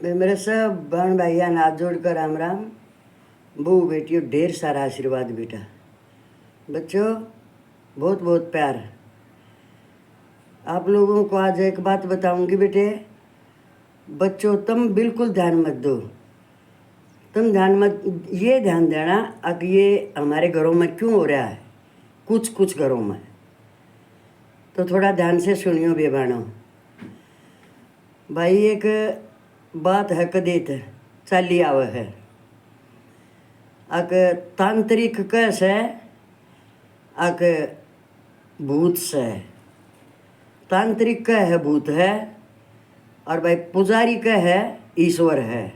मेरे सब बहन भैया हाथ जोड़कर राम राम। बहू बेटियों ढेर सारा आशीर्वाद बेटा। बच्चों बहुत बहुत प्यार। आप लोगों को आज एक बात बताऊंगी बेटे। बच्चों तुम बिल्कुल ध्यान मत दो। तुम ये ध्यान देना अब ये हमारे घरों में क्यों हो रहा है, कुछ घरों में। तो थोड़ा ध्यान से सुनियो बेबानो भाई। एक बात है कदेत चाली आवे है। अक तांत्रिक कैसे अक भूत से। तांत्रिक का है भूत है और भाई पुजारी का है ईश्वर है।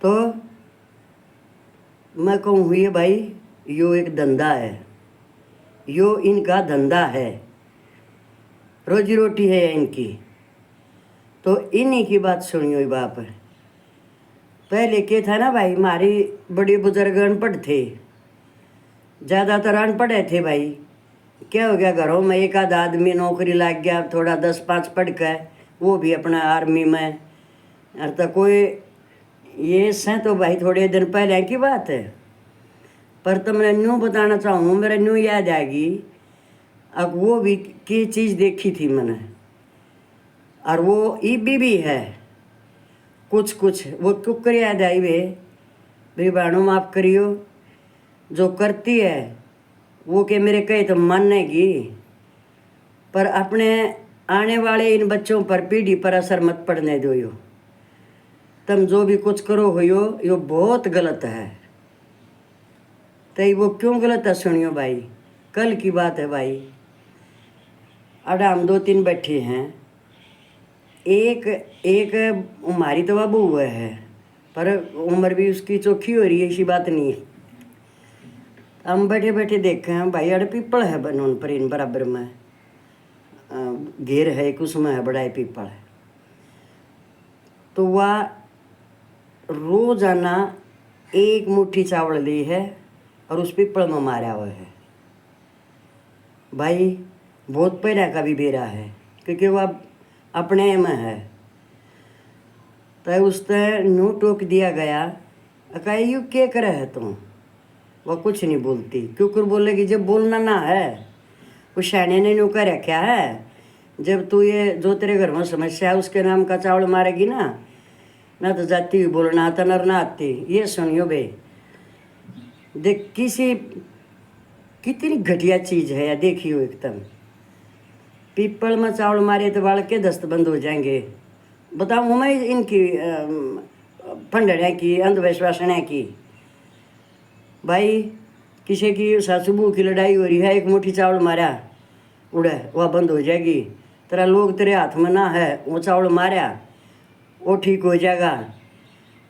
तो मैं कहूँ ये भाई यो एक धंधा है, यो इनका धंधा है, रोजी रोटी है इनकी। तो इन्हीं की बात सुनियो बाप। पहले के था ना भाई, हमारी बड़े बुजुर्ग अनपढ़ थे, ज़्यादातर अनपढ़ थे भाई। क्या हो गया, घरों में एक आध आदमी नौकरी लग गया, थोड़ा 10-5 पढ़ कर, वो भी अपना आर्मी में। और तो कोई ये से तो भाई थोड़े दिन पहले की बात है। पर तो मैं न्यू बताना चाहूँ, मेरा न्यू याद आएगी। अब वो भी की चीज़ देखी थी मैंने, और वो ईबी भी है कुछ वो कुकर याद आई वे। मेरी बहनों माफ़ करियो, जो करती है वो के मेरे कहे तो मानेगी, पर अपने आने वाले इन बच्चों पर, पीढ़ी पर असर मत पड़ने दो। यो तुम जो भी कुछ करो हो यो बहुत गलत है। तो वो क्यों गलत है सुनियो भाई। कल की बात है भाई। अब हम 2-3 बैठे हैं। एक हमारी तो बाबू हुआ है, पर उम्र भी उसकी चौखी हो रही है, ऐसी बात नहीं है। हम बैठे बैठे देखे हैं भाई, अड़ पीपल है बनोन पर इन बराबर में घेर है, एक उसमें है बड़ा पीपल है। तो वह रोजाना एक मुट्ठी चावल ली है और उस पीपल में मारा हुआ है भाई। बहुत पहले का भी बेरा है, क्योंकि वह अपने में है। तो उससे न्यू टोक दिया गया, कहा यू क्या करे है तुम। वह कुछ नहीं बोलती, क्योंकि बोलेगी जब बोलना ना है। वो शाने ने न्यू कर रखा है, जब तू ये जो तेरे घर में समस्या है उसके नाम का चावल मारेगी ना तो जाती हुई बोलना आता नर ना आती। ये सुनियो बे, देख कितनी घटिया चीज़ है। या देखियो एकदम पीपल में चावल मारे तो बाल के दस्त बंद हो जाएंगे। बताऊँ मैं इनकी फंडड़िया की अंधविश्वास की भाई। किसी की सासू बहू की लड़ाई हो रही है, एक मुट्ठी चावल मारा उड़े वह बंद हो जाएगी। तेरा लोग तेरे हाथ में ना है, वो चावल मारा वो ठीक हो जाएगा।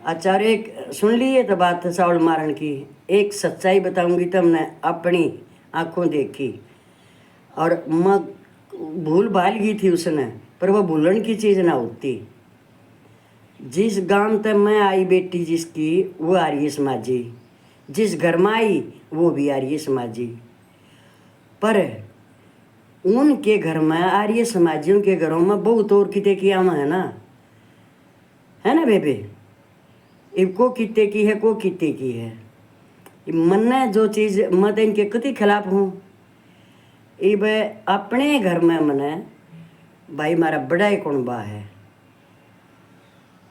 अच्छा, एक सुन लिए तो बात चावल मारन की। एक सच्चाई बताऊंगी तुमने, अपनी आंखों देखी। और मैं भूल भाल गई थी उसने, पर वह भूलन की चीज़ ना होती। जिस गांव तक मैं आई बेटी जिसकी, वो आर्य समाजी। जिस घर में आई वो भी आर्य समाजी। पर उनके घर में, आर्य समाजियों के घरों में बहुत और किते की आम है ना बेबे। इनको किते की है, को किते की है। मन जो चीज़ मैं तो इनके कति खिलाफ हूँ। इब अपने घर में मने भाई मारा बड़ा ही कुणबा है,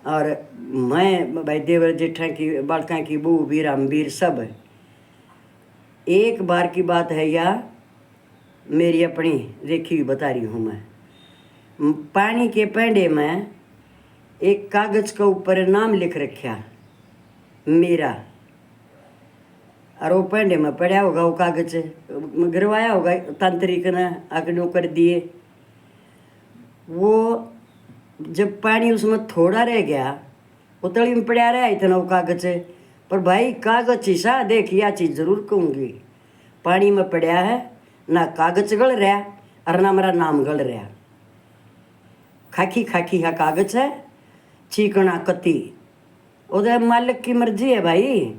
और मैं भाई देवर जेठा की बालका की बहू भी रामवीर सब। एक बार की बात है या मेरी अपनी देखी हुई बता रही हूँ मैं। पानी के पेंडे में एक कागज के ऊपर नाम लिख रखा मेरा, और वो पेंडे में पड़ा होगा वो कागज, गिरवाया होगा तांत्रिक ने आकड़ों कर दिए। वो जब पानी उसमें थोड़ा रह गया, वो तली में पड़ा रहा इतना वो कागज। पर भाई कागज शीशा देख, यह चीज़ जरूर कहूँगी, पानी में पड़ा है ना कागज गल रहा और ना मेरा नाम गल रहा। खाकी है कागज है, चीकना कति। उधर मालिक की मर्जी है भाई।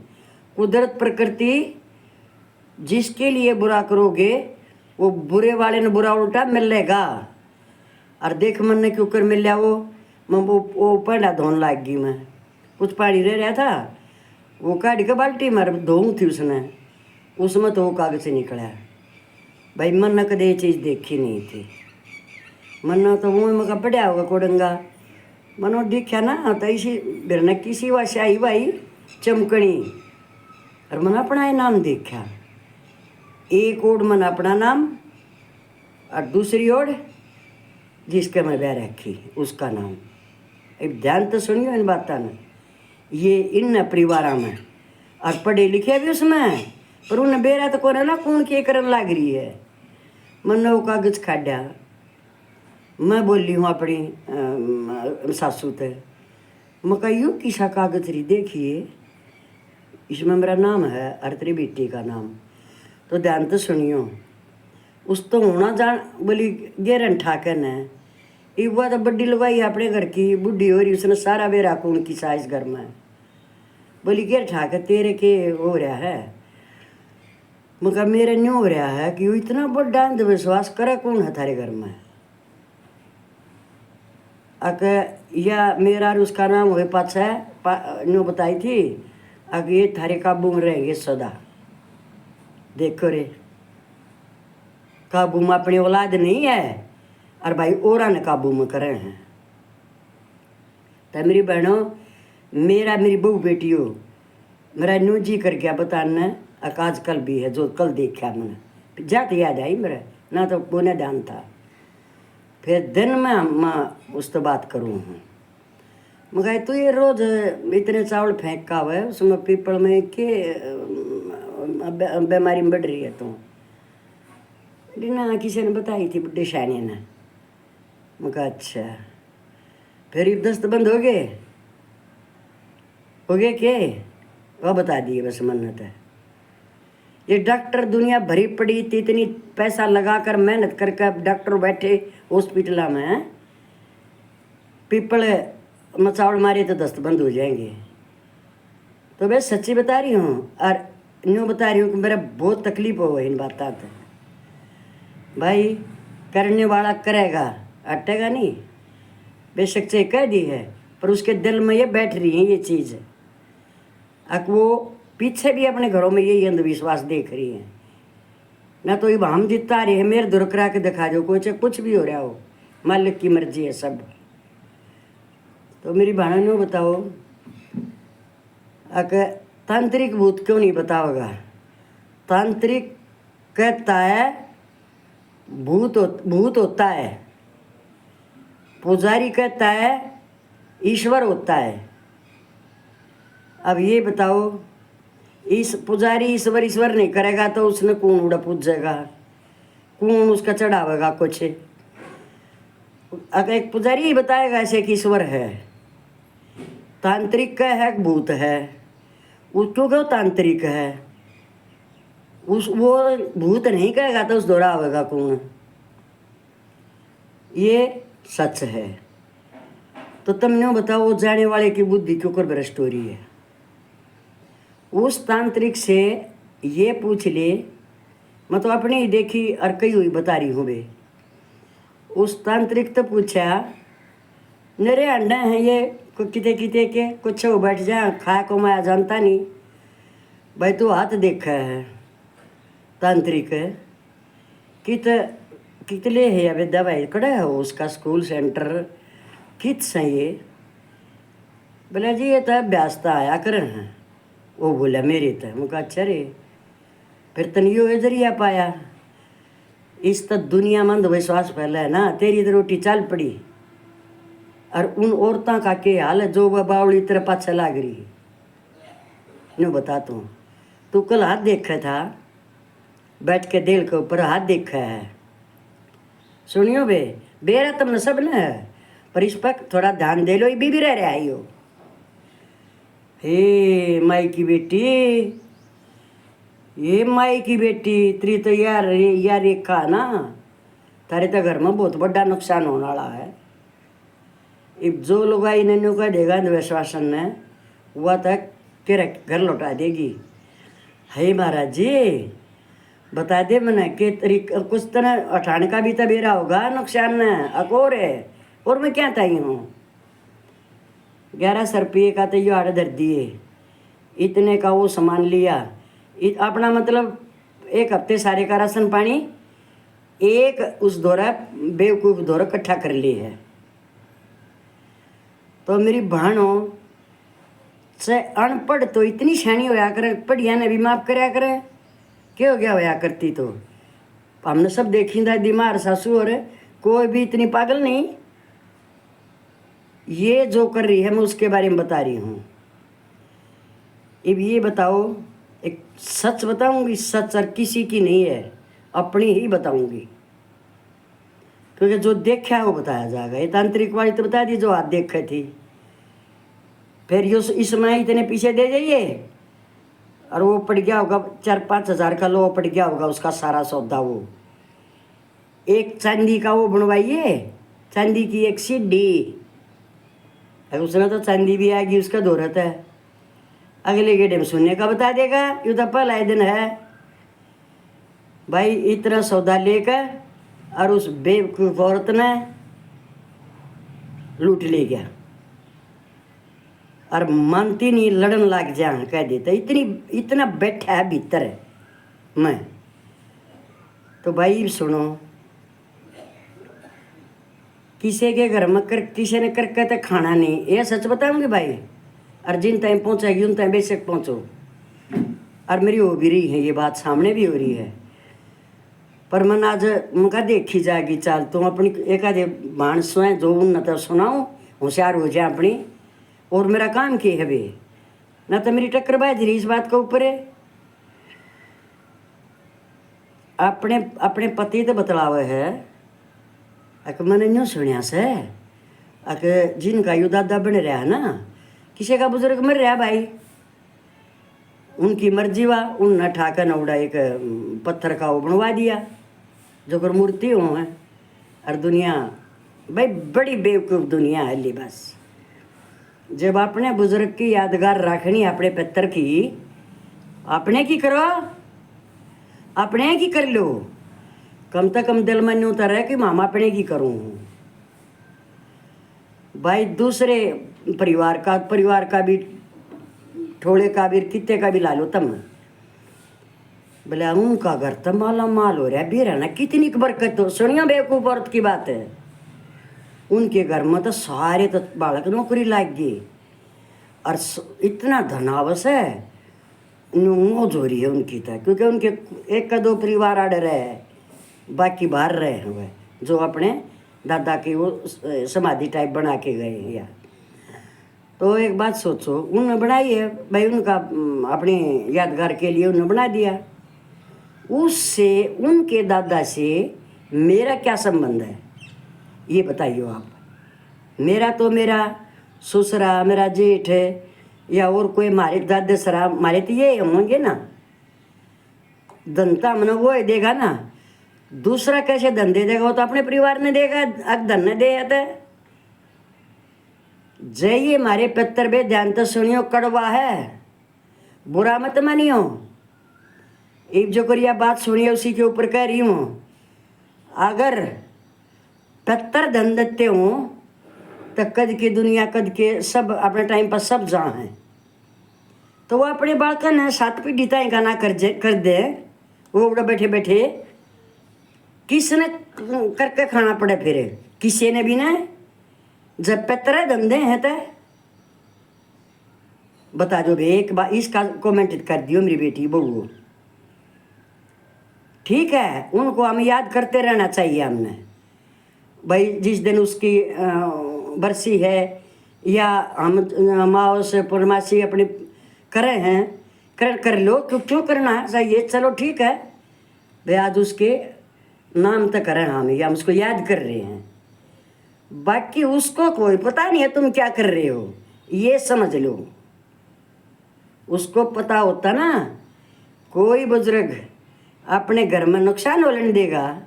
कुदरत प्रकृति जिसके लिए बुरा करोगे वो बुरे वाले ने बुरा उल्टा मिलेगा। और देख मन ने क्यों कर मिल वो मैं वो पंडा धोने लाग गई। मैं कुछ पानी रह रहा था, वो काट के बाल्टी मार धोऊँ थी उसने, उसमें तो वो कागज से निकला। भाई मन कदे ये चीज़ देखी नहीं थी। मन तो मुँह में पड़ा होगा कोडंगा, मनो देखा ना तो इसी बिरने किसी वासे आई भाई चमकनी, और मन अपना ही नाम देखा। एक ओर मन अपना नाम और दूसरी ओर जिसके मैं बैर रखी उसका नाम। अब ध्यान तो सुनियो इन बातों ने, ये इन परिवार में और पढ़े लिखे भी उसमें, पर उन्हें बेरा तो कोने ना कौन के करन लाग रही है। मन वो कागज खाड़ा, मैं बोली हूँ अपनी सासू ते, मैं कही किसा कागज रही देखिए, इसमें मेरा नाम है और तेरी बेटी का नाम। तो ध्यान तो सुनियो, उस तो होना जान बोली गेरन ठाकर ने, एक बात बड्डी लगवाई अपने घर की बुढ़ी हो रही, उसने सारा बेरा कौन की साइज घर में। बोली गेर ठाकर तेरे के हो रहा है, मगर मेरे नहीं हो रहा है कि वो इतना बड़ा अंधविश्वास करे कौन है थारे घर में। या मेरा और उसका नाम हुए पाछा न्यू बताई थी, अगर ये थारे काबू में रहेंगे सदा। देखो रे, काबू में अपनी औलाद नहीं है और भाई औरा ने काबू में करे हैं। तो मेरी बहनों, मेरी बहू बेटी हो, मेरा न्यू जी कर गया बताना, आज कल भी है जो कल देखा मैंने, जात याद आई मेरा ना तो पुण्य ध्यान था। फिर दिन में मैं उस तो बात करूँ हूँ, मगर तो ये रोज इतने चावल फेंक का हुआ है, उसमें पीपल में के बीमारी बढ़ रही है। तो बिना किसी ने बताई थी बुढ़ी शानी ने। मगर अच्छा, फिर ये दस्त बंद हो गए के वह बता दिए बस मन्नत है। ये डॉक्टर दुनिया भरी पड़ी थी, इतनी पैसा लगाकर मेहनत करके डॉक्टर बैठे हॉस्पिटल में, पीपल मचावड़ मारे तो दस्त बंद हो जाएंगे। तो मैं सच्ची बता रही हूँ और न्यू बता रही हूँ कि मेरा बहुत तकलीफ हो इन बातों से। भाई करने वाला करेगा, अटेगा नहीं, बेशक से कह दी है, पर उसके दिल में ये बैठ रही है ये चीज़। अब वो पीछे भी अपने घरों में यही अंधविश्वास देख रही है ना। तो ये हम जितना रहे हैं मेरे दूर करा के दिखा दो, कोई चाहे कुछ भी हो रहा हो, मालिक की मर्जी है सब। तो मेरी बहनों ने बताओ, अगर तांत्रिक भूत क्यों नहीं बताओगा? तांत्रिक कहता है भूत होता है, पुजारी कहता है ईश्वर होता है। अब ये बताओ, इस पुजारी ईश्वर नहीं करेगा तो उसने कौन उड़ा पूजेगा, कौन उसका चढ़ावेगा कुछ? अगर एक पुजारी ही बताएगा ऐसे कि ईश्वर है, तांत्रिक का है भूत है, उसको क्यों तांत्रिक है? उस वो भूत नहीं कहेगा तो उस दौरा आवेगा कौन? ये सच है। तो तुम न्यों बताओ, वो जाने वाले की बुद्धि क्यों कर भ्रष्ट हो रही है? उस तांत्रिक से ये पूछ ले, मैं तो अपनी ही देखी और कई हुई बता रही हूँ बे। उस तांत्रिक तो पूछा, मेरे अंडे हैं ये किते किते के, कुछ वो बैठ जा खा को मैं जानता नहीं। भाई तू हाथ देखा है तांत्रिक कितले है अबे दवाई कड़ा है उसका स्कूल सेंटर कित से ये? बोला जी ये तो अभ्यासता आया कर हैं। वो बोला मेरे तो, मुझे अच्छा रे, फिर तन यो जरिया पाया। इस तक दुनिया में अंधविश्वास फैला है ना, तेरी तो रोटी चल पड़ी। और उन औरतों का के हाल है जो वह बावली तरह पाछा लाग रही है। नो बताता हूँ, तू कल हाथ देखा था बैठ के दिल के ऊपर हाथ देखा है। सुनियो बे, बेरा तुमने सब न है, पर इस पर थोड़ा ध्यान दे लो, ये भी रह रहा हो। हे माई की बेटी, ये माई की बेटी त्री तो यार रेखा ना, तारे तो घर में बहुत बड़ा नुकसान होने वाला है। अब जो लोग आई ने कह देगा अंधविश्वासन ने, वह तक तेरा घर लौटा देगी। हे महाराज जी बता दे मैंने कि तरीका कुछ तरह अठाने का भी तो बेरा होगा नुकसान न अकोर है, और मैं क्या ताई हूँ? 1100 रुपये का तो ये आड़ धर दिए, इतने का वो सामान लिया। अपना मतलब 1 हफ्ते सारे का राशन पानी एक उस दौरा बेवकूफ़ दौरा इकट्ठा कर ली है। तो मेरी बहनों से अनपढ़ तो इतनी शैनी होया करे, पढ़िया ने भी माफ़ कराया करे, क्या हो गया होया करती। तो हमने सब देखी था दिमाग सासू और कोई भी इतनी पागल नहीं। ये जो कर रही है मैं उसके बारे में बता रही हूँ। अब ये बताओ, एक सच बताऊंगी, सच और किसी की नहीं है, अपनी ही बताऊंगी, क्योंकि जो देखा है वो बताया जाएगा। ये तांत्रिक वाली तो बता दी जो आप देखे थी, फिर यो इसमें इतने पीछे दे जाइए और वो पड़ गया होगा 4-5 हज़ार का लो पड़ गया होगा उसका सारा सौदा। वो एक चांदी का वो बनवाइए, चांदी की एक सीढ़ी, उसमें तो चांदी भी आएगी, उसका दोहरत है। अगले गेड़े में सुनने का बता देगा, ये तो पहला दिन है भाई। इतना सौदा लेकर और उस बेवकूफ औरत ने लूट ले गया और मानती नहीं, लड़न लग जा कह देता। इतना बैठा है भीतर है मैं। तो भाई सुनो, किसी के घर में किसी ने करके तो खाना नहीं, ये सच बताऊंगी भाई। और जिन टाइम पहुंचेगी उन टाइम बेशक पहुंचो। और मेरी हो भी रही है ये बात, सामने भी हो रही है। पर मन आज उनका देखी जाएगी चाल, तुम अपनी एक आधे भाण स्वयं जो न तो सुनाओ, होशियार हो जाए अपनी। और मेरा काम क्या है बे, ना तो मेरी टक्कर बाजी इस बात के ऊपर है। अपने पति तो बतलावे है अक मैंने न्यू सुनिया से अक जिनका यू दादा बन रहा है ना, किसी का बुजुर्ग मर रहा भाई, उनकी मर्जी वा उन ठाकर नौड़ा एक पत्थर का वो बनवा दिया जो कर मूर्ति हो है। और दुनिया भाई बड़ी बेवकूफ़ दुनिया है ली। बस जब अपने बुजुर्ग की यादगार रखनी अपने पत्थर की, अपने की करो, अपने की कर लो, कम से कम दिल में नहीं उतर है कि मामा अपने की करूँ भाई। दूसरे परिवार का भी थोड़े का भी कितने का भी ला लो तम, बोले उनका घर तो माला माल हो रहा है भी रहना, कितनी बरकत हो। सुनियो बेवकूफ औरत की बात है, उनके घर में तो सारे तो बालक नौकरी लाग गई और इतना धनावस है, मौज हो रही है उनकी तो, क्योंकि उनके 1-2 परिवार आड़ रहे हैं, बाकी बाहर रहे हुए जो अपने दादा की वो समाधि टाइप बना के गए हैं यार। तो एक बात सोचो, उन्होंने बनाई है भाई, उनका अपने यादगार के लिए उन्होंने बना दिया। उससे उनके दादा से मेरा क्या संबंध है ये बताइए आप। मेरा तो मेरा ससुरा, मेरा जेठ है या और कोई मारे दादा सरा मारे तो ये होंगे ना, धनता मन वो देगा ना, दूसरा कैसे धन दे देगा, वो तो अपने परिवार ने देगा, धन ने दे आता है। जय ये मारे पत्थर बे ध्यान तो सुनियो, कड़वा है, बुरा मत मानियो। एक जो करिया बात सुनिए उसी के ऊपर कह रही हूँ। अगर पत्थर धन देते हो तो कद के दुनिया कद के सब अपने टाइम पर सब जहाँ हैं, तो वो अपने बालकन है 7 पीढ़ी ताई का ना कर दे, वो उड़ा बैठे बैठे किसने करके खाना पड़े, फिर किसी ने भी ना। जब पत्थर धंधे हैं तो बता दो भाई, एक बार इसका कमेंट कर दियो मेरी बेटी बहू। ठीक है, उनको हम याद करते रहना चाहिए हमने भाई। जिस दिन उसकी बरसी है या हम अमावस पूर्णमासी अपने करे हैं, कर लो, क्यों करना चाहिए, चलो ठीक है भाई। आज उसके नाम तक करें हम, या हम उसको याद कर रहे हैं, बाकी उसको कोई पता नहीं है तुम क्या कर रहे हो, ये समझ लो। उसको पता होता ना, कोई बुजुर्ग अपने घर में नुकसान होने देगा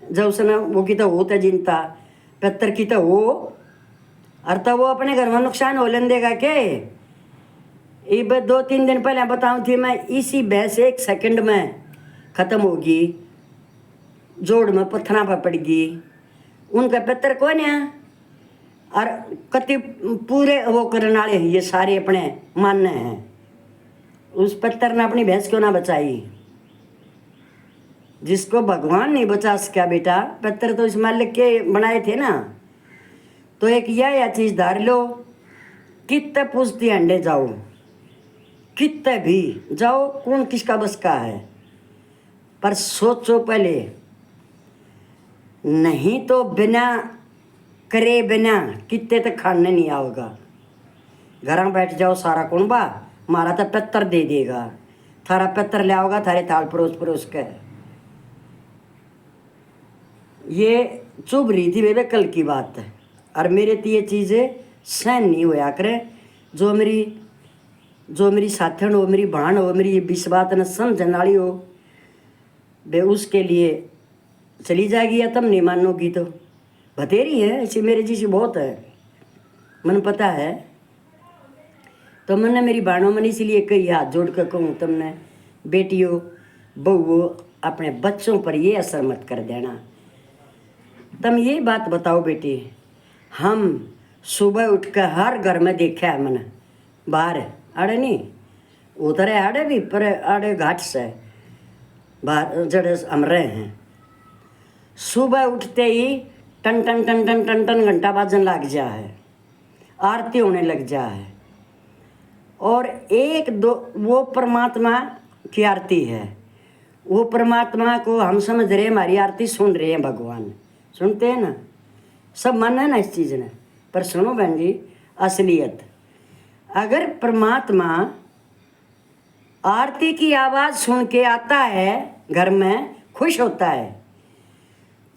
जब उसने वो की तो होता जिनता पत्थर की तो हो, और तो वो अपने घर में नुकसान होने देगा के। ये 2-3 दिन पहले बताऊँ थी मैं, इसी बहस 1 सेकंड में ख़त्म होगी, जोड़ में पत्थरा पर पड़ गई। उनका पत्थर कौन है, और कति पूरे वो करने वाले ये सारे अपने मानने हैं। उस पत्थर ने अपनी भैंस क्यों ना बचाई? जिसको भगवान नहीं बचा सका बेटा, पत्थर तो इस मालिक के बनाए थे ना। तो एक यह चीज धार लो, कितने पूछती अंडे जाओ, कितने भी जाओ, कौन किसका बस का है, पर सोचो पहले, नहीं तो बिना करे बिना कितने तक खाने नहीं आओगा। घर में बैठ जाओ सारा कुंबा, मारा तो पत्थर दे देगा, थारा पत्थर ले आओगा थारे थाल परोस परोस के। ये चुभ रही थी बेबे कल की बात है, और मेरे तो ये चीज़ें सहन नहीं होया करे। जो मेरी साथन हो, मेरी बहन हो, मेरी ये विश बात न समझने वाली हो, बे उसके लिए चली जाएगी या तुम नहीं मानोगी तो बतेरी है। ऐसी मेरे जैसी बहुत है, मन पता है। तो मैंने मेरी बहनों मन इसीलिए कई हाथ जोड़ कर कहूँ, तुमने बेटियों बहुओं अपने बच्चों पर ये असर मत कर देना। तुम ये बात बताओ बेटी, हम सुबह उठ कर हर घर में देखा है मैंने, बाहर आड़े नहीं उतरे आड़े भी पर आड़े घाट से बाहर जड़े हम रहे हैं, सुबह उठते ही टन टन टन टन टन टन घंटा बाजन लग जा है, आरती होने लग जा है। और एक दो वो परमात्मा की आरती है, वो परमात्मा को हम समझ रहे हैं, हमारी आरती सुन रहे हैं, भगवान सुनते हैं ना, सब मन है ना इस चीज़ ने। पर सुनो बहन जी, असलियत, अगर परमात्मा आरती की आवाज़ सुन के आता है घर में, खुश होता है,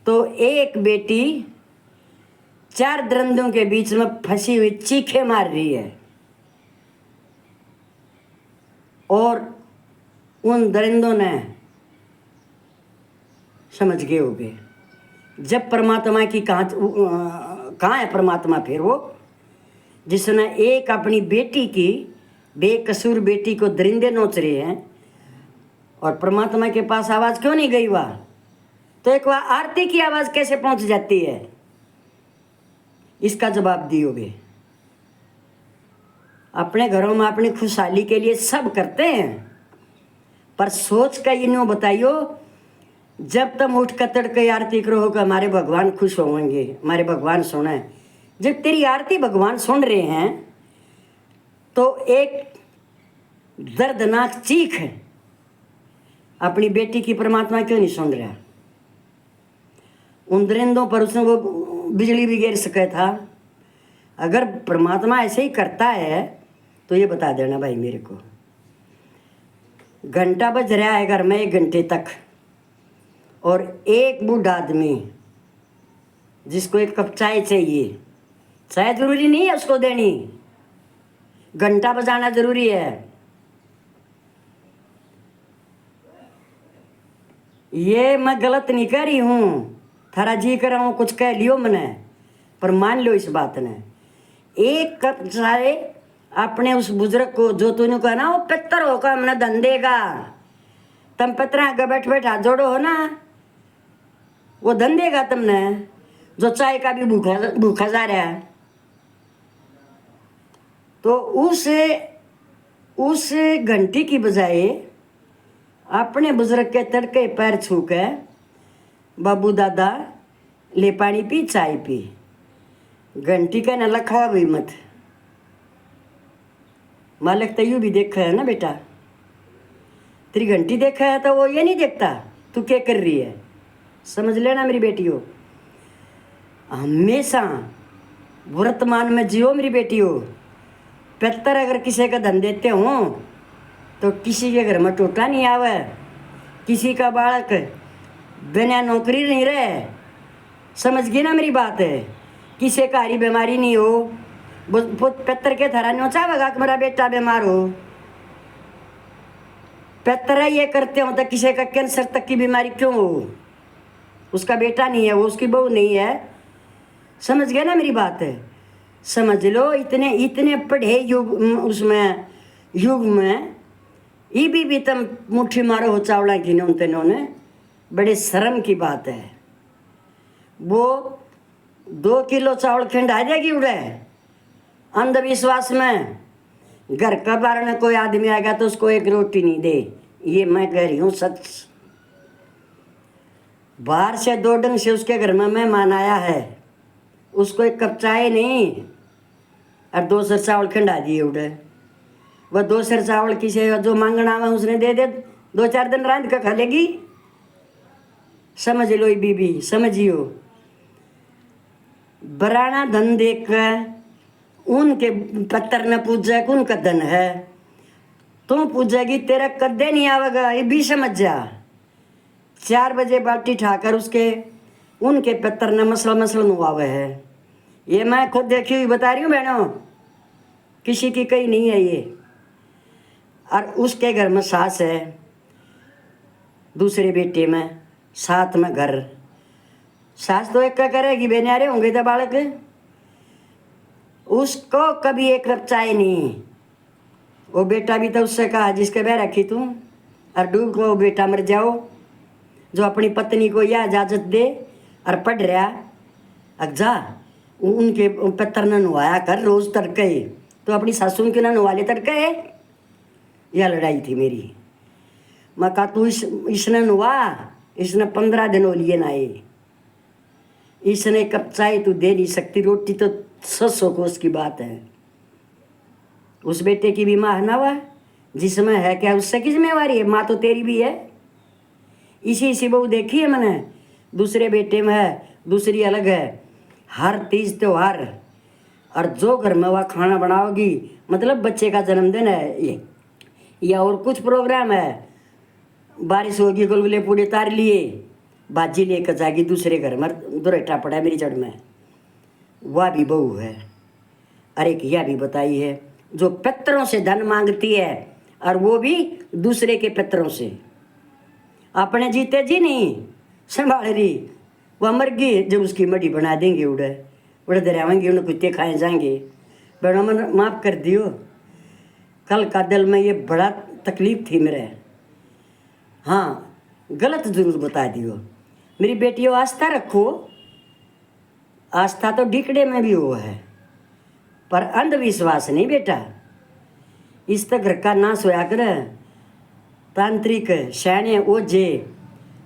तो एक बेटी 4 दरिंदों के बीच में फंसी हुई चीखे मार रही है, और उन दरिंदों ने समझ गए होंगे जब परमात्मा की कहाँ है परमात्मा फिर वो, जिसने एक अपनी बेटी की बेकसूर बेटी को दरिंदे नोच रहे हैं, और परमात्मा के पास आवाज़ क्यों नहीं गई वहाँ? तो एक वह आरती की आवाज़ कैसे पहुँच जाती है? इसका जवाब दियोगे। अपने घरों में अपनी खुशहाली के लिए सब करते हैं, पर सोच का इन्हों बताइयो, जब तुम उठ कर तड़के आरती करो कि हमारे भगवान खुश होंगे, हमारे भगवान सुने, जब तेरी आरती भगवान सुन रहे हैं तो एक दर्दनाक चीख है, अपनी बेटी की परमात्मा क्यों नहीं सुन रहा? उन दरिंदों पर उसने वो बिजली भी गिर सका था। अगर परमात्मा ऐसे ही करता है तो ये बता देना भाई मेरे को। घंटा बज रहा है घर में 1 घंटे तक, और एक बूढ़ा आदमी जिसको 1 कप चाय चाहिए, चाय जरूरी नहीं है उसको देनी, घंटा बजाना जरूरी है। ये मैं गलत नहीं कह रही हूँ, थारा जी कर रहा हूँ कुछ कह लियो मैंने, पर मान लो इस बात ने। 1 कप चाय अपने उस बुजुर्ग को, जो तूने कहा ना वो पितर होकर हमने धन देगा, तुम पितर आगे बैठ बैठ हाथ जोड़ो हो ना, वो धन देगा तुमने, जो चाय का भी भूखा जा रहा है। तो उस घंटी की बजाय अपने बुजुर्ग के तड़के पैर छू के, बाबू दादा ले पानी पी, चाय पी, घंटी का न लखवा भी मत। मालिक तयू भी देखा है ना बेटा, तेरी घंटी देखा है तो वो ये नहीं देखता तू क्या कर रही है। समझ लेना मेरी बेटियों, हमेशा वर्तमान में जियो मेरी बेटियों। पितर अगर किसी का धन देते हो तो किसी के घर में टोटा नहीं आवे, किसी का बालक बिना नौकरी नहीं रहे, समझ गई ना मेरी बात है। किसी का हरी बीमारी नहीं हो, पितर के थरा नहीं चाहेगा कि मेरा बेटा बीमार हो। पितर ये करते हो तो किसी का कैंसर तक की बीमारी क्यों हो? उसका बेटा नहीं है, वो उसकी बहू नहीं है। समझ गए ना मेरी बात है? समझ लो, इतने पढ़े युग में ये भी तुम मुट्ठी मारो हो चावला की ने, बड़े शर्म की बात है। वो 2 किलो चावल खिंडा जाएगी उड़े अंधविश्वास में। घर का बार में कोई आदमी आएगा तो उसको एक रोटी नहीं दे, ये मैं कह रही हूँ सच। बाहर से 2 ढंग से उसके घर में मेहमान आया है, उसको एक कप चाय नहीं और 2 सर चावल खिंडा दिए उड़े। वह 2 सर चावल किसी जो मांगना में उसने दे दे, 2-4 दिन रांध कर खा लेगी। समझ लो ये बीबी, समझियो। बराना धन देख कर उनके पत्थर न पूजा उनका धन है, तुम पूजेगी तेरा कदे नहीं आवेगा, ये भी समझ जा। 4 बजे बाल्टी ठाकर उसके उनके पत्थर न मसल मसल नुआवे है। ये मैं खुद देखी हुई बता रही हूँ बहनों, किसी की कहीं नहीं है ये। और उसके घर में सास है, दूसरे बेटे में, साथ में घर। सास तो एक क्या करेगी, बेन्यारे होंगे तो बालक, उसको कभी एक कप चाय नहीं। वो बेटा भी तो उससे कहा जिसके बह रखी तू और डूब को बेटा मर जाओ, जो अपनी पत्नी को यह इजाज़त दे और पढ़ रहा अज्जा उनके पत्थर न नुआया कर रोज़ तड़के, तो अपनी सासू के ना नुआ ले तड़के। यह लड़ाई थी मेरी। मैं कहा तू इसने नुआ, इसने 15 दिन हो लिए ना, ये इसने कप चाय तू दे नहीं सकती, रोटी तो 600 कोस की बात है। उस बेटे की भी माँ है ना, वह जिसमें है क्या उससे की जिम्मेवारी है, माँ तो तेरी भी है। इसी बहू देखी है मैंने, दूसरे बेटे में है, दूसरी अलग है। हर तीज त्योहार और जो घर में वह खाना बनाओगी, मतलब बच्चे का जन्मदिन है ये या और कुछ प्रोग्राम है, बारिश होगी गुलगुले पूड़े तार लिए, बाजी लेकर जाएगी दूसरे घर में, दुरेटा पड़ा है मेरी जड़ में, वह भी बहू है। अरे एक यह भी बताई है जो पितरों से धन मांगती है और वो भी दूसरे के पितरों से, अपने जीते जी नहीं संभाल रही, वह मर गई जब उसकी मड़ी बना देंगे, उड़े दरावेंगे, उन्हें कुत्ते खाए जाएंगे। बड़ा मन माफ़ कर दियो, कल का दिल में ये बड़ा तकलीफ थी मेरे। हाँ गलत जरूर बता दियो। मेरी बेटियों आस्था रखो, आस्था तो ढिकड़े में भी हो है पर अंधविश्वास नहीं बेटा। इस तक घर का नाश होया कर, तांत्रिक सैन्य ओझे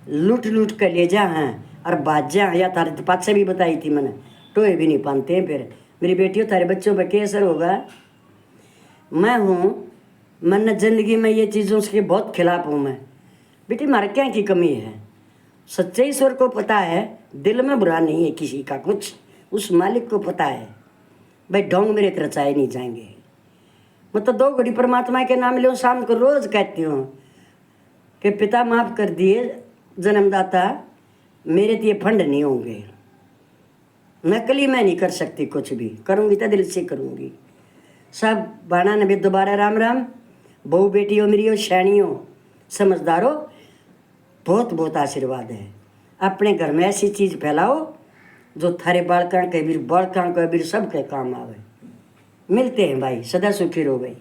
लूट लूट कर ले जा हैं और बाजा या तारे पाछे भी बताई थी मैंने, टोए भी नहीं पाते हैं। फिर मेरी बेटियों तारे बच्चों पर क्या असर होगा। मैं हूँ मैंने ज़िंदगी में ये चीज़ों के बहुत खिलाफ हूँ मैं। बेटी मारे क्या की कमी है, सच्चे ईश्वर को पता है, दिल में बुरा नहीं है किसी का कुछ, उस मालिक को पता है। भाई ढोंग मेरे तरह चाहे नहीं जाएंगे। मैं तो 2 घड़ी परमात्मा के नाम लो, शाम को रोज़ कहती हूँ कि पिता माफ़ कर दिए जन्मदाता, मेरे तो ये फंड नहीं होंगे। नकली मैं नहीं कर सकती, कुछ भी करूँगी तो दिल से करूँगी। सब बाणा नबी दोबारा राम राम। बहू बेटियों मेरी हो, शैनियों समझदारों, बहुत बहुत आशीर्वाद है। अपने घर में ऐसी चीज़ फैलाओ जो थारे बालकां के भी सबके काम आवे। मिलते हैं भाई, सदा सुखी रहो भाई।